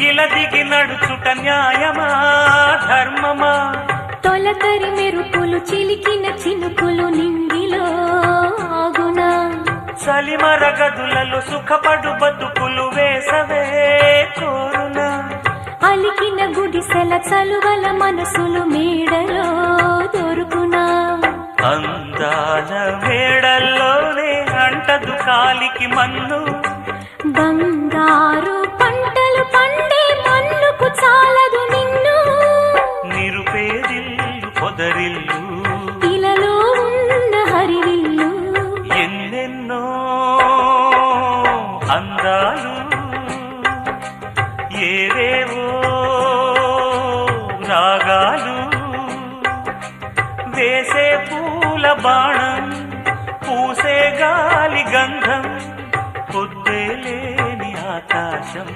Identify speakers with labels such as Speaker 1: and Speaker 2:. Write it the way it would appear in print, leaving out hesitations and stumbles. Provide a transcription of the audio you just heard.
Speaker 1: ఇలా దిగి నడుచుట న్యాయమా ధర్మమా?
Speaker 2: తొలకరి మెరుపులు చిలికిన చినుకులు నింగిలో ఆగునా?
Speaker 1: చలిమర గదులలో సుఖపడు బతుకులు వేసవే కోరునా?
Speaker 2: అలికిన గుడిసెల చలువల మనసులు మేడలో దొరుకునా?
Speaker 1: అందాల మేడల్లోనే అంటదు కాలికి మన్ను.
Speaker 2: బంగారు పంటలు పండే మన్నుకు చాలదు నిన్ను.
Speaker 1: నిరుపేదిల్లు పొదరిల్లు
Speaker 2: ఇలలో ఉన్న హరివిల్లు
Speaker 1: ఎన్నెన్నో అందాలు ఏవేవో రాగాలు వేసే పూల బాణం పూసే గాలి గంధం పొద్దే లేని ఆకాశం